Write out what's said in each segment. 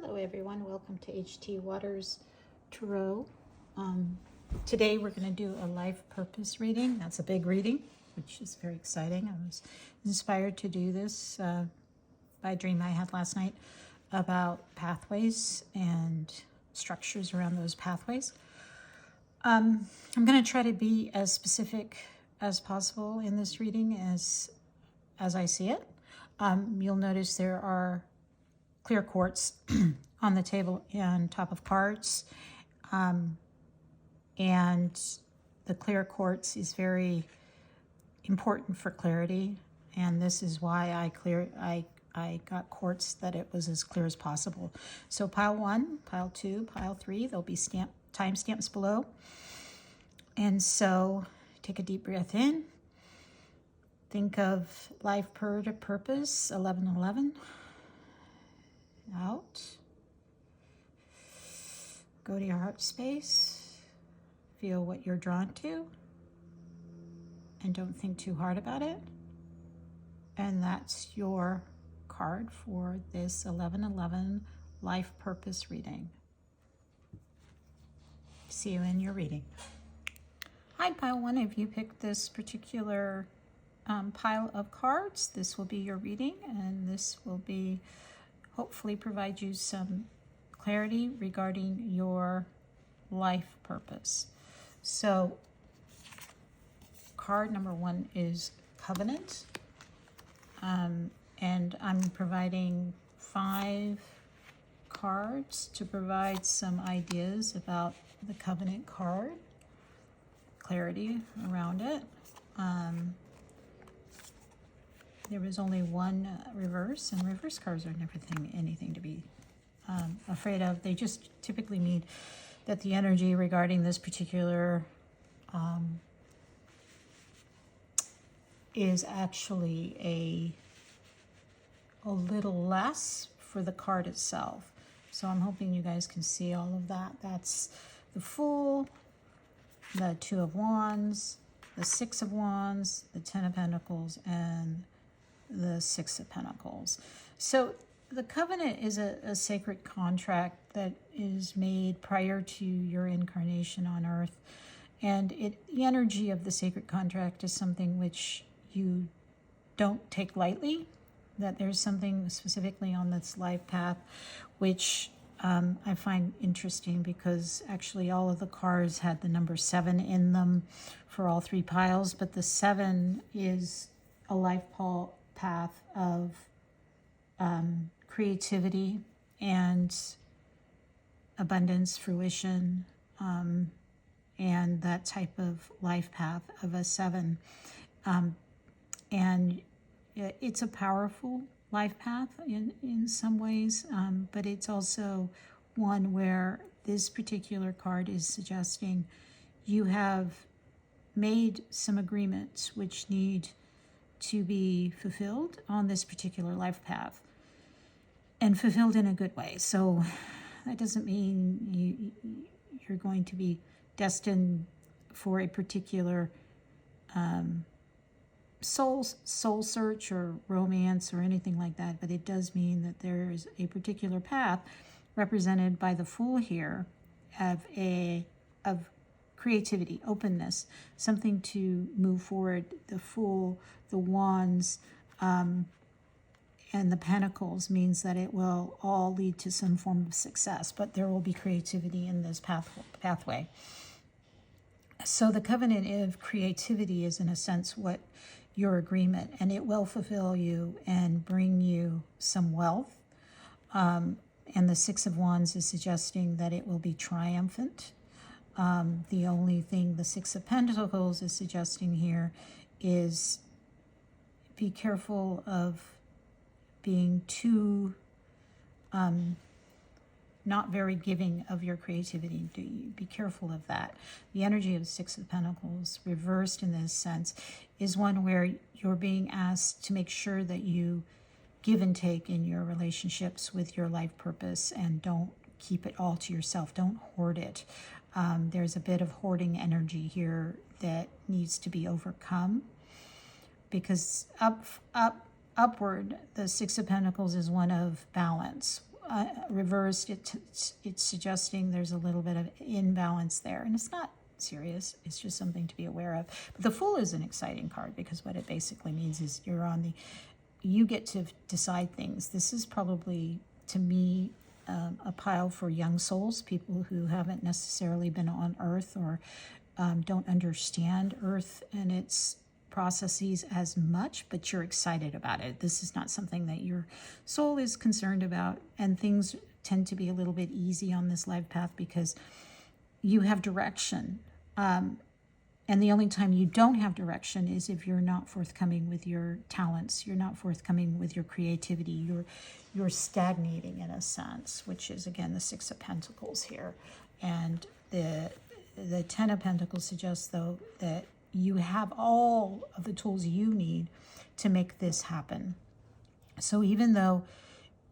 Hello everyone, welcome to HT Waters Tarot. Today we're going to do a life purpose reading. That's a big reading, which is very exciting. I was inspired to do this by a dream I had last night about pathways and structures around those pathways. I'm going to try to be as specific as possible in this reading as I see it. You'll notice there are clear quartz on the table and top of cards, and the clear quartz is very important for clarity, and this is why I got quartz that it was as clear as possible. So pile 1, pile 2, pile 3, there'll be timestamps below. And so take a deep breath in. Think of life purpose 1111. Out. Go to your heart space. Feel what you're drawn to. And don't think too hard about it. And that's your card for this 1111 life purpose reading. See you in your reading. Hi, pile 1. If you picked this particular pile of cards, this will be your reading, and this will be hopefully provide you some clarity regarding your life purpose. So card number 1 is Covenant, and I'm providing 5 cards to provide some ideas about the Covenant card, clarity around it. There was only one reverse, and reverse cards are never anything to be afraid of. They just typically mean that the energy regarding this particular is actually a little less for the card itself. So I'm hoping you guys can see all of that. That's the Fool, the 2 of Wands, the 6 of Wands, the 10 of Pentacles, and the 6 of Pentacles. So the covenant is a sacred contract that is made prior to your incarnation on earth. And the energy of the sacred contract is something which you don't take lightly, that there's something specifically on this life path which I find interesting, because actually all of the cards had the number 7 in them for all 3 piles, but the 7 is a life path of creativity and abundance, fruition, and that type of life path of a 7. And it's a powerful life path in some ways, but it's also one where this particular card is suggesting you have made some agreements which need to be fulfilled on this particular life path, and fulfilled in a good way. So that doesn't mean you're going to be destined for a particular soul search or romance or anything like that, but it does mean that there is a particular path represented by the Fool here of creativity, openness, something to move forward. The Fool, the Wands, and the Pentacles means that it will all lead to some form of success, but there will be creativity in this pathway. So the covenant of creativity is, in a sense, what your agreement, and it will fulfill you and bring you some wealth. And the 6 of Wands is suggesting that it will be triumphant. The only thing the 6 of Pentacles is suggesting here is be careful of being too not very giving of your creativity. Be careful of that. The energy of 6 of Pentacles reversed in this sense is one where you're being asked to make sure that you give and take in your relationships with your life purpose, and don't keep it all to yourself. Don't hoard it. There's a bit of hoarding energy here that needs to be overcome, because upward, the 6 of Pentacles is one of balance. reversed, it's suggesting there's a little bit of imbalance there. And it's not serious. It's just something to be aware of. But the Fool is an exciting card because what it basically means is you get to decide things. This is probably, to me, a pile for young souls, people who haven't necessarily been on Earth or don't understand Earth and its processes as much, but you're excited about it. This is not something that your soul is concerned about, and things tend to be a little bit easy on this life path because you have direction. And the only time you don't have direction is if you're not forthcoming with your talents, you're not forthcoming with your creativity, you're stagnating in a sense, which is, again, the Six of Pentacles here. And the Ten of Pentacles suggests, though, that you have all of the tools you need to make this happen. So even though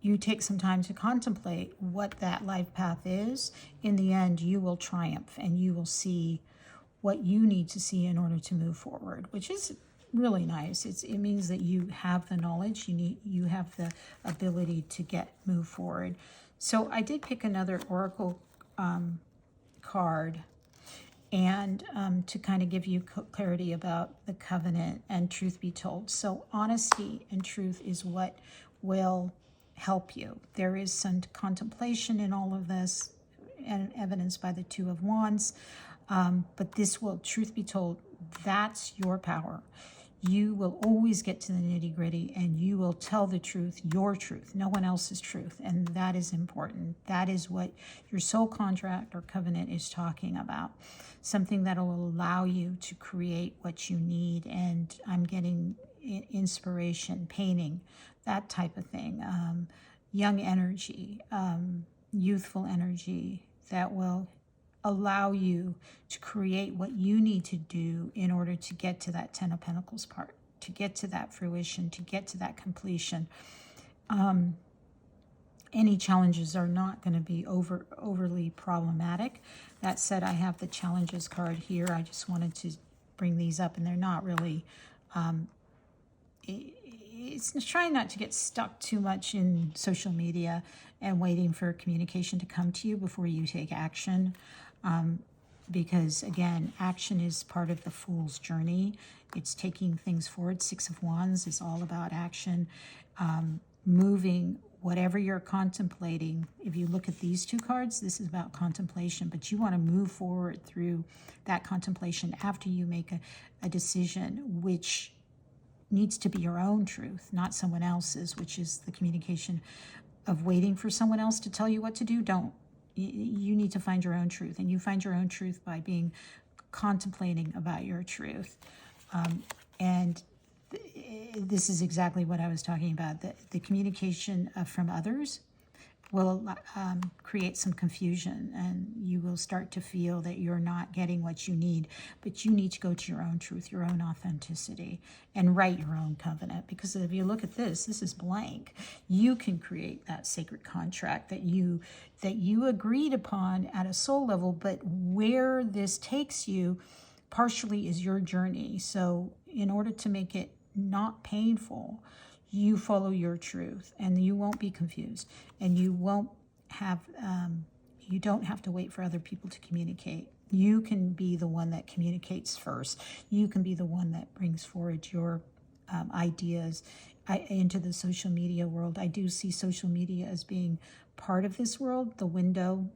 you take some time to contemplate what that life path is, in the end, you will triumph and you will see what you need to see in order to move forward, which is really nice. It means that you have the knowledge, you have the ability to move forward. So I did pick another Oracle card, and to kind of give you clarity about the covenant and truth be told. So honesty and truth is what will help you. There is some contemplation in all of this, and evidenced by the Two of Wands. But this will, truth be told, that's your power. You will always get to the nitty-gritty and you will tell the truth, your truth, no one else's truth. And that is important. That is what your soul contract or covenant is talking about. Something that will allow you to create what you need. And I'm getting inspiration, painting, that type of thing. Young energy, youthful energy that will allow you to create what you need to do in order to get to that Ten of Pentacles part, to get to that fruition, to get to that completion. Any challenges are not going to be overly problematic. That said, I have the challenges card here. I just wanted to bring these up, and they're not really... it's trying not to get stuck too much in social media and waiting for communication to come to you before you take action. Because, again, action is part of the Fool's journey. It's taking things forward. Six of Wands is all about action, moving whatever you're contemplating. If you look at these two cards, this is about contemplation, but you want to move forward through that contemplation after you make a decision, which needs to be your own truth, not someone else's, which is the communication of waiting for someone else to tell you what to do. Don't. You need to find your own truth, and you find your own truth by contemplating about your truth. And this is exactly what I was talking about. The communication from others will create some confusion, and you will start to feel that you're not getting what you need, but you need to go to your own truth, your own authenticity, and write your own covenant. Because if you look at this is blank. You can create that sacred contract that you agreed upon at a soul level, but where this takes you partially is your journey. So in order to make it not painful, you follow your truth, and you won't be confused, and you won't have, you don't have to wait for other people to communicate. You can be the one that communicates first. You can be the one that brings forward your ideas into the social media world. I do see social media as being part of this world, the window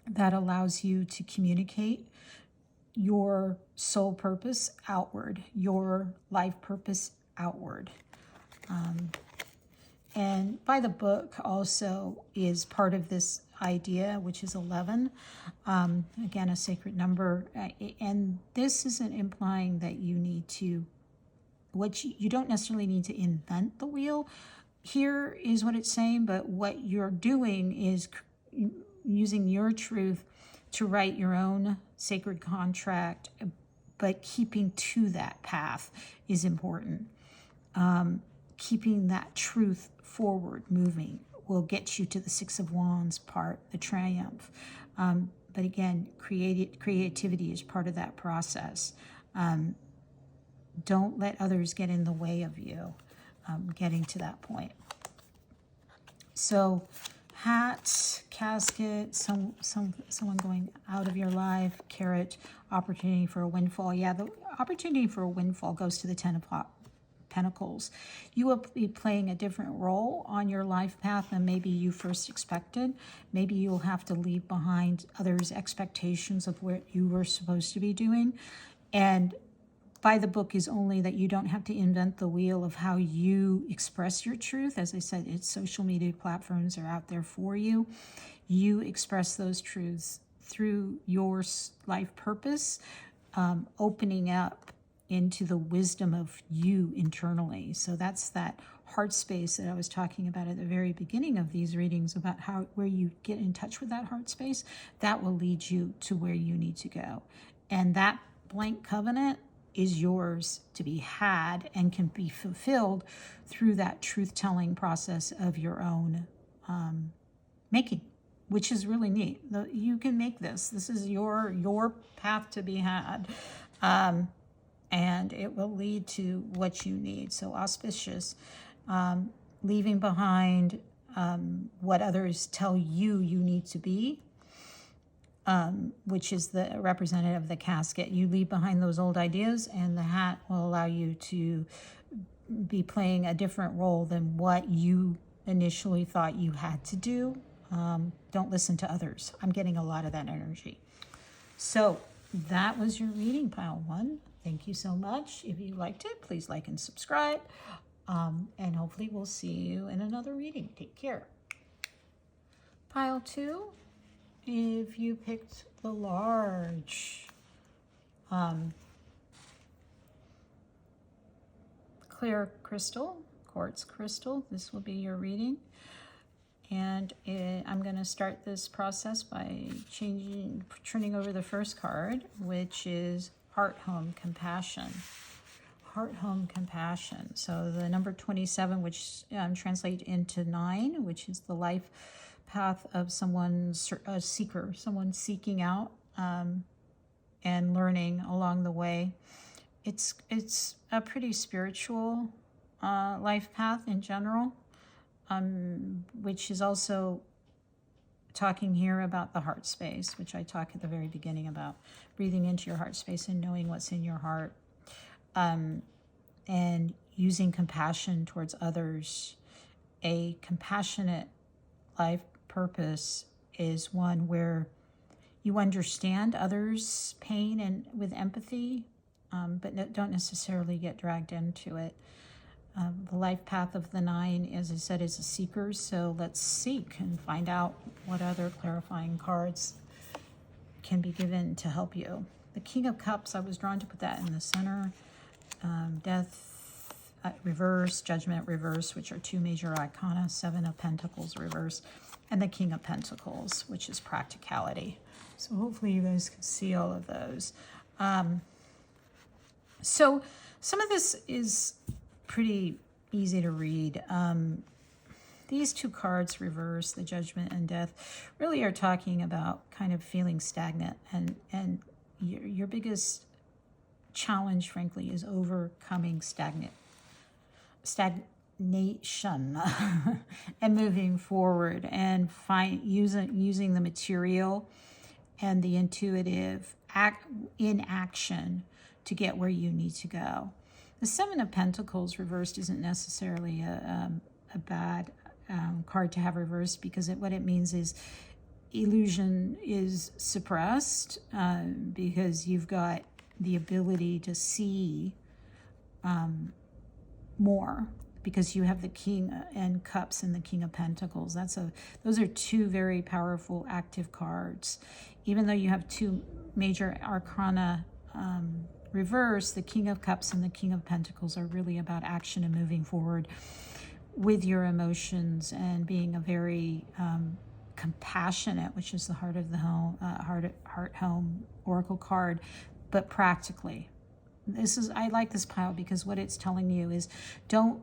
that allows you to communicate your soul purpose outward, your life purpose outward. And by the book also is part of this idea, which is 11. Again, a sacred number. And this isn't implying that you need to, you don't necessarily need to invent the wheel. Here is what it's saying, but what you're doing is using your truth to write your own sacred contract, but keeping to that path is important. Keeping that truth forward, moving, will get you to the Six of Wands part, the triumph. But again, creativity is part of that process. Don't let others get in the way of you getting to that point. So hat, casket, someone going out of your life, carrot, opportunity for a windfall. Yeah, the opportunity for a windfall goes to the Ten of Pentacles. You will be playing a different role on your life path than maybe you first expected. Maybe you'll have to leave behind others' expectations of what you were supposed to be doing. And by the book is only that you don't have to invent the wheel of how you express your truth. As I said, it's social media platforms are out there for you. You express those truths through your life purpose, opening up into the wisdom of you internally. So that's that heart space that I was talking about at the very beginning of these readings, about where you get in touch with that heart space. That will lead you to where you need to go. And that blank covenant is yours to be had and can be fulfilled through that truth-telling process of your own making, which is really neat. You can make this. This is your path to be had. And it will lead to what you need. So auspicious, leaving behind what others tell you need to be, which is the representative of the casket. You leave behind those old ideas, and the hat will allow you to be playing a different role than what you initially thought you had to do. Don't listen to others. I'm getting a lot of that energy. So that was your reading, pile one. Thank you so much. If you liked it, please like and subscribe. And hopefully we'll see you in another reading. Take care. Pile two, if you picked the large, clear crystal, quartz crystal, this will be your reading. And I'm going to start this process by turning over the first card, which is Heart, Home, Compassion. Heart, Home, Compassion. So the number 27, which translates into 9, which is the life path of a seeker, someone seeking out and learning along the way. It's a pretty spiritual life path in general, which is also talking here about the heart space, which I talked at the very beginning about breathing into your heart space and knowing what's in your heart, and using compassion towards others. A compassionate life purpose is one where you understand others' pain and with empathy, but don't necessarily get dragged into it. The life path of the 9, as I said, is a seeker, so let's seek and find out what other clarifying cards can be given to help you. The King of Cups, I was drawn to put that in the center. Death reverse, Judgment reverse, which are two major arcana, 7 of Pentacles reverse, and the King of Pentacles, which is practicality. So hopefully you guys can see all of those. So some of this is pretty easy to read. These two cards, reverse, the Judgment and Death, really are talking about kind of feeling stagnant, and your biggest challenge, frankly, is overcoming stagnation and moving forward and using the material and the intuitive in action to get where you need to go. The 7 of Pentacles reversed isn't necessarily a bad card to have reversed, because what it means is illusion is suppressed, because you've got the ability to see more, because you have the King and Cups and the King of Pentacles. Those are two very powerful active cards. Even though you have two major arcana reverse, the King of Cups and the King of Pentacles are really about action and moving forward with your emotions and being a very compassionate, which is the heart of the home, heart home oracle card, but practically. I like this pile because what it's telling you is don't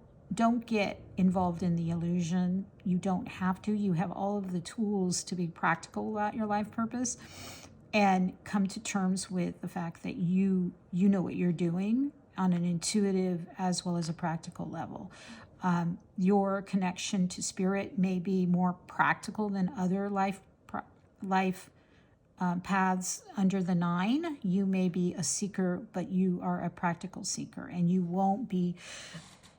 get involved in the illusion. You don't have to. You have all of the tools to be practical about your life purpose and come to terms with the fact that you know what you're doing on an intuitive as well as a practical level. Your connection to spirit may be more practical than other life paths under the 9. You may be a seeker, but you are a practical seeker, and you won't be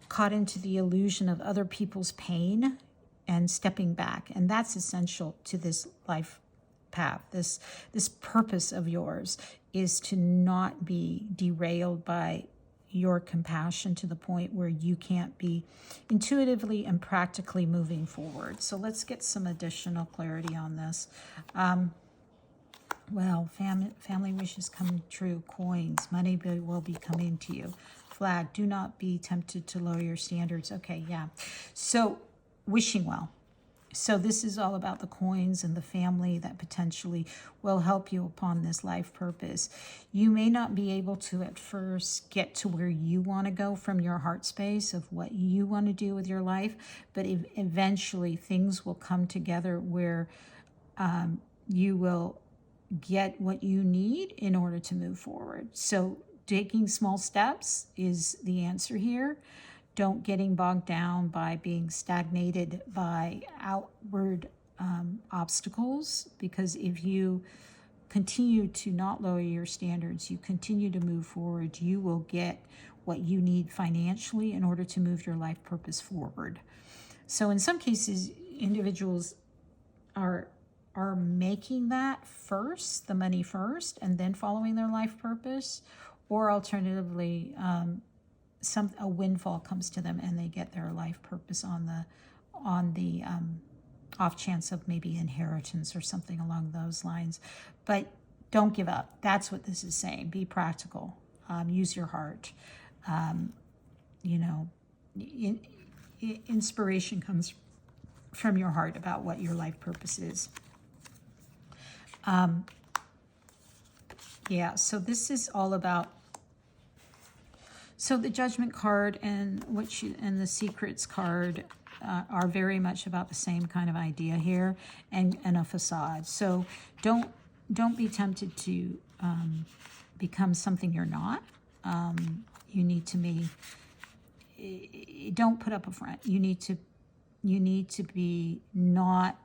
caught into the illusion of other people's pain and stepping back. And that's essential to this life path. This purpose of yours is to not be derailed by your compassion to the point where you can't be intuitively and practically moving forward. So let's get some additional clarity on this. Well, family wishes come true. Coins, money will be coming to you. Flag, do not be tempted to lower your standards. Okay, yeah. So wishing well. So this is all about the coins and the family that potentially will help you upon this life purpose. You may not be able to at first get to where you want to go from your heart space of what you want to do with your life, but eventually things will come together where you will get what you need in order to move forward. So taking small steps is the answer here. Don't getting bogged down by being stagnated by outward obstacles, because if you continue to not lower your standards, you continue to move forward, you will get what you need financially in order to move your life purpose forward. So in some cases, individuals are making that first, the money first, and then following their life purpose, or alternatively, a windfall comes to them and they get their life purpose on the off chance of maybe inheritance or something along those lines. But don't give up. That's what this is saying. Be practical. Use your heart. Inspiration comes from your heart about what your life purpose is. So this is all about. So the Judgment card and the Secrets card are very much about the same kind of idea here, and a facade. So don't be tempted to become something you're not. You need to be. Don't put up a front. You need to be not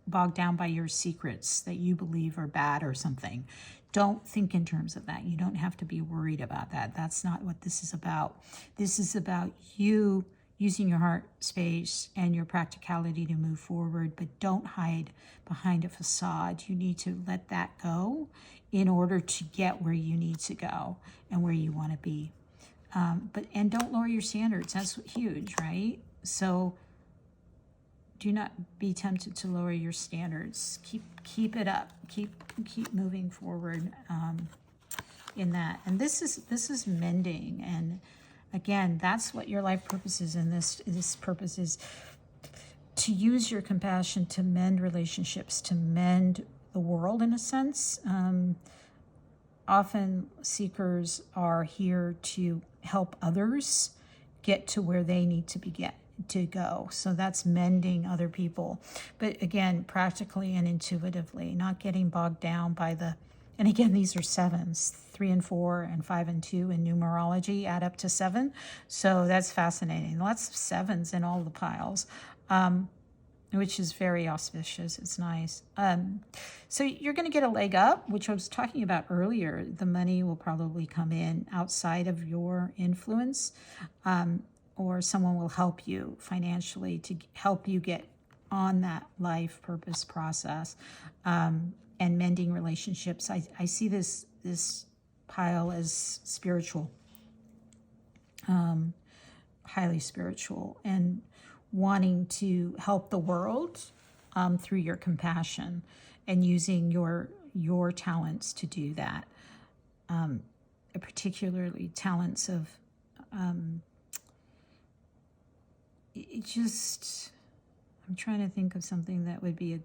bogged down by your secrets that you believe are bad or something. Don't think in terms of that. You don't have to be worried about that. That's not what this is about. This is about you using your heart space and your practicality to move forward, but don't hide behind a facade. You need to let that go in order to get where you need to go and where you want to be. And don't lower your standards. That's huge, right? So do not be tempted to lower your standards. Keep it up. Keep moving forward in that. And this is mending. And again, that's what your life purpose is. And this purpose is to use your compassion to mend relationships, to mend the world in a sense. Often seekers are here to help others get to where they need to go. So that's mending other people. But again, practically and intuitively, not getting bogged down by and again, these are 7s, 3 and 4 and 5 and 2 in numerology add up to 7. So that's fascinating. Lots of 7s in all the piles, which is very auspicious. It's nice. So you're going to get a leg up, which I was talking about earlier. The money will probably come in outside of your influence, or someone will help you financially to help you get on that life purpose process, and mending relationships. I see this pile as spiritual, highly spiritual, and wanting to help the world through your compassion and using your talents to do that, particularly talents of I'm trying to think of something that would be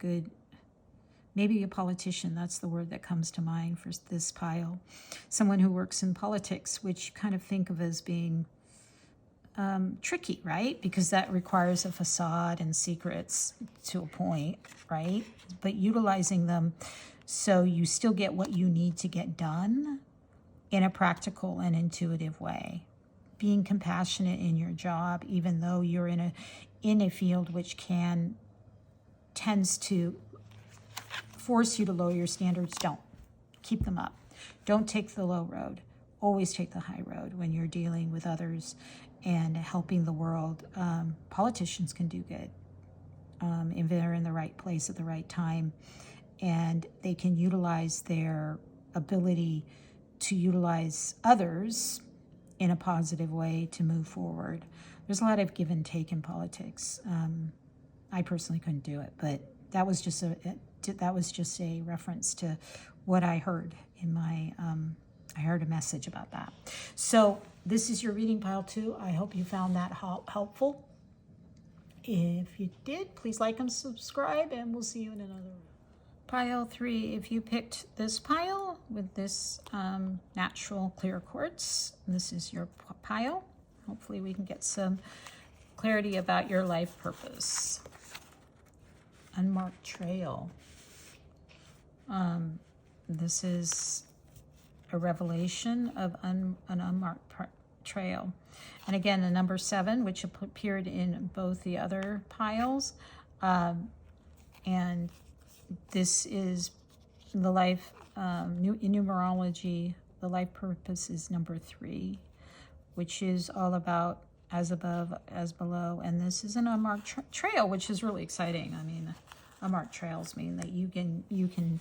maybe a politician. That's the word that comes to mind for this pile. Someone who works in politics, which you kind of think of as being tricky, right? Because that requires a facade and secrets to a point, right? But utilizing them so you still get what you need to get done in a practical and intuitive way. being compassionate in your job, even though you're in a field which tends to force you to lower your standards. Don't. Keep them up. Don't take the low road. Always take the high road when you're dealing with others and helping the world. Politicians can do good if they're in the right place at the right time, and they can utilize their ability to utilize others in a positive way to move forward. There's a lot of give and take in politics. I personally couldn't do it, but that was just a reference to what I heard in my. I heard a message about that. So this is your reading pile 2. I hope you found that helpful. If you did, please like and subscribe, and we'll see you in another pile 3. If you picked this pile with this natural clear quartz, this is your pile. Hopefully we can get some clarity about your life purpose. Unmarked trail. This is a revelation of an unmarked trail. And again, the number 7, which appeared in both the other piles. And this is the life, in numerology, the life purpose is number 3, which is all about as above, as below. And this is an unmarked trail, which is really exciting. I mean, unmarked trails mean that you can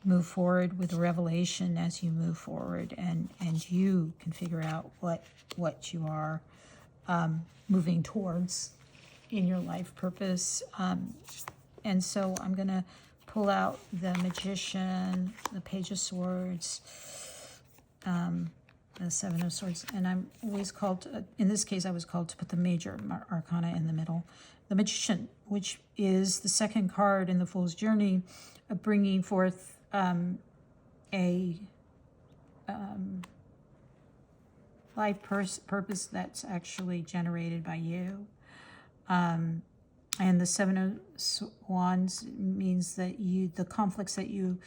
move forward with revelation as you move forward, and you can figure out what you are moving towards in your life purpose. And so I'm going to pull out the Magician, the Page of Swords, the Seven of Swords, and I'm always called, in this case I was called to put the major arcana in the middle. The Magician, which is the second card in the Fool's Journey, of bringing forth a life purpose that's actually generated by you. And the Seven of Wands means that the conflicts that you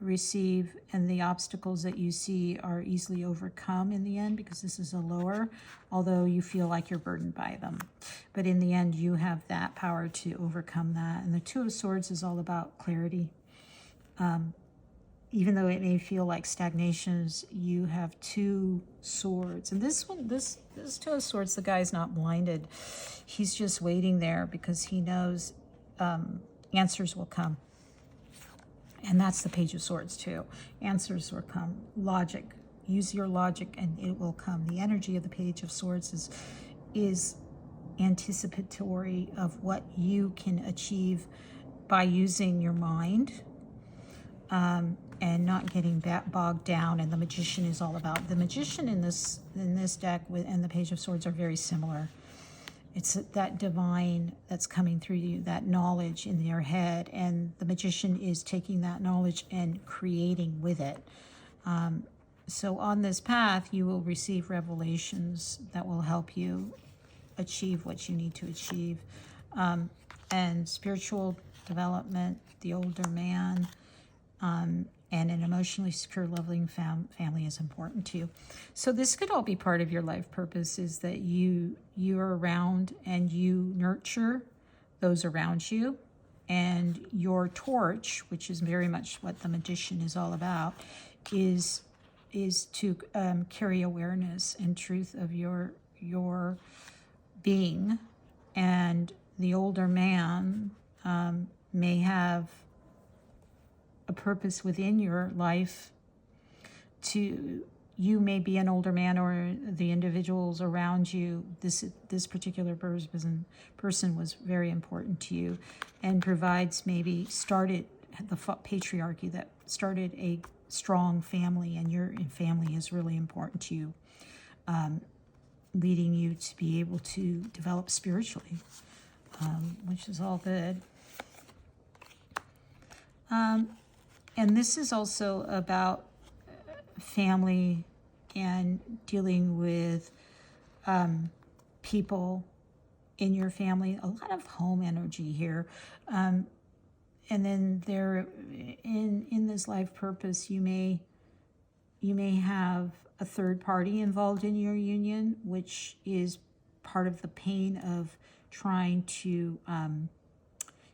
receive and the obstacles that you see are easily overcome in the end, because this is a lower, although you feel like you're burdened by them. But in the end, you have that power to overcome that. And the Two of Swords is all about clarity. Even though it may feel like stagnations, you have 2 swords. And this Two of Swords, the guy's not blinded. He's just waiting there because he knows answers will come. And that's the Page of Swords too. Answers will come. Logic. Use your logic and it will come. The energy of the Page of Swords is anticipatory of what you can achieve by using your mind. And not getting bogged down. And the Magician is all about, the Magician in this deck and the Page of Swords are very similar. It's that divine that's coming through you, that knowledge in your head, and the Magician is taking that knowledge and creating with it. So on this path, you will receive revelations that will help you achieve what you need to achieve. And spiritual development, the older man, and an emotionally secure, loving family is important to you. So this could all be part of your life purpose, is that you're around and you nurture those around you. And your torch, which is very much what the Magician is all about, is to carry awareness and truth of your being. And the older man may have a purpose within your life. You may be an older man, or the individuals around you, this particular person was very important to you, and started the patriarchy that started a strong family, and your family is really important to you, leading you to be able to develop spiritually, which is all good. And this is also about family and dealing with people in your family. A lot of home energy here. And then in this life purpose, you may You may have a third party involved in your union, which is part of the pain of trying to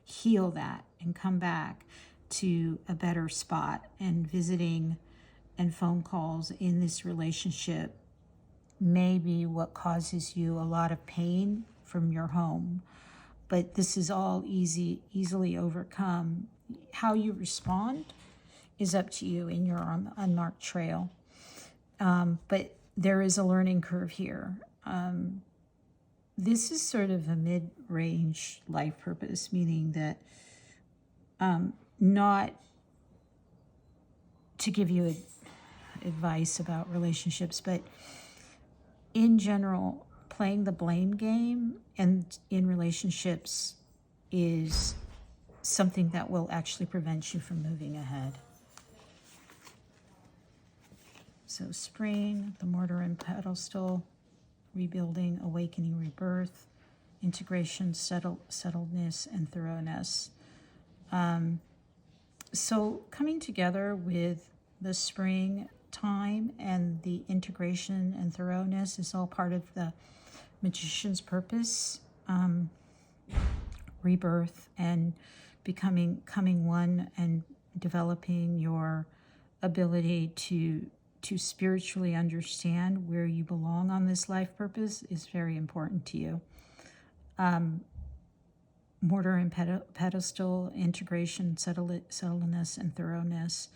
heal that and come back to a better spot. And visiting and phone calls in this relationship may be what causes you a lot of pain from your home. But this is all easily overcome. How you respond is up to you in your unmarked trail. But there is a learning curve here. This is sort of a mid-range life purpose, meaning that not to give you advice about relationships, but in general, playing the blame game and in relationships is something that will actually prevent you from moving ahead. So spring, the mortar and pedestal, rebuilding, awakening, rebirth, integration, settledness, and thoroughness. So coming together with the spring time and the integration and thoroughness is all part of the magician's purpose, rebirth and becoming one and developing your ability to spiritually understand where you belong on this life purpose is very important to you. Mortar and pedestal, integration, settledness, and thoroughness.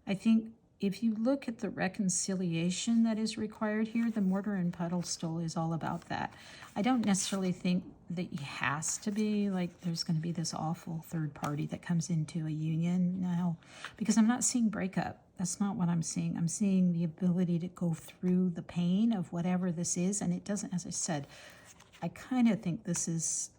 I think if you look at the reconciliation that is required here, the mortar and pedestal is all about that. I don't necessarily think that it has to be like there's going to be this awful third party that comes into a union now, because I'm not seeing breakup. That's not what I'm seeing. I'm seeing the ability to go through the pain of whatever this is, and it doesn't, as I said, I kind of think this is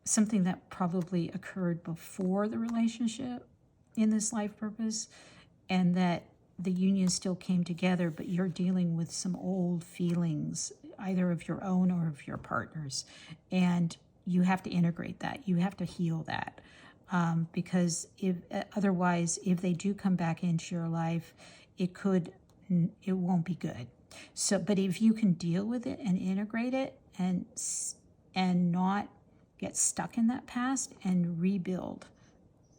something that probably occurred before the relationship in this life purpose, and that the union still came together, but you're dealing with some old feelings, either of your own or of your partner's, and you have to integrate that. You have to heal that, because otherwise, if they do come back into your life, it won't be good. So, but if you can deal with it and integrate it and not get stuck in that past and rebuild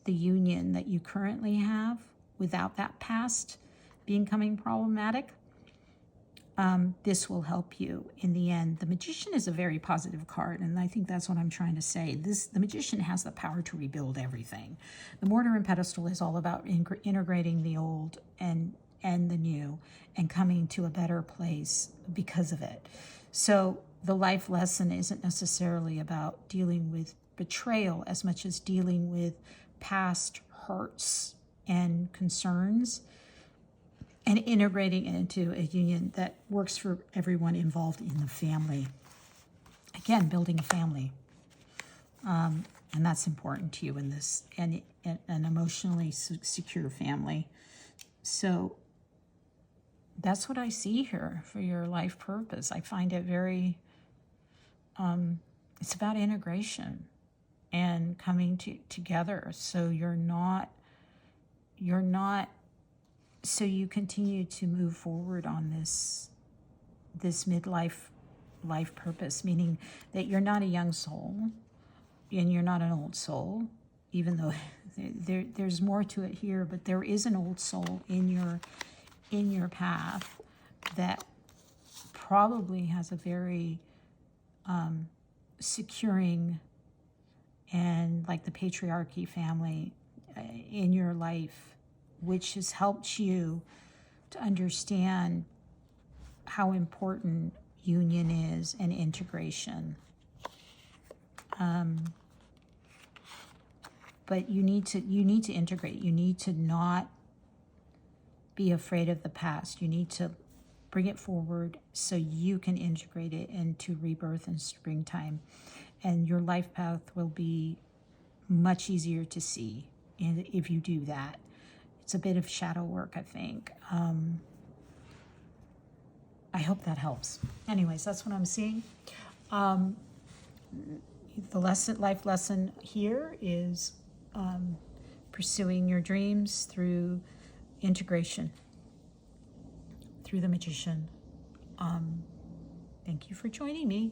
the union that you currently have without that past becoming problematic, this will help you in the end. The Magician is a very positive card, and I think that's what I'm trying to say. The Magician has the power to rebuild everything. The Mortar and Pedestal is all about integrating the old and the new and coming to a better place because of it. So the life lesson isn't necessarily about dealing with betrayal as much as dealing with past hurts and concerns and integrating it into a union that works for everyone involved in the family. Again, building a family. And that's important to you in this, and an emotionally secure family. So that's what I see here for your life purpose. I find it very, it's about integration and coming together. So so you continue to move forward on this midlife life purpose, meaning that you're not a young soul and you're not an old soul, even though there's more to it here, but there is an old soul in your path that probably has a very securing and like the patriarchy family in your life, which has helped you to understand how important union is and integration. But you need to integrate. You need to not be afraid of the past. You need to bring it forward so you can integrate it into rebirth and springtime. And your life path will be much easier to see if you do that. It's a bit of shadow work, I think. I hope that helps. Anyways, that's what I'm seeing. The life lesson here is pursuing your dreams through integration, through the magician. Thank you for joining me.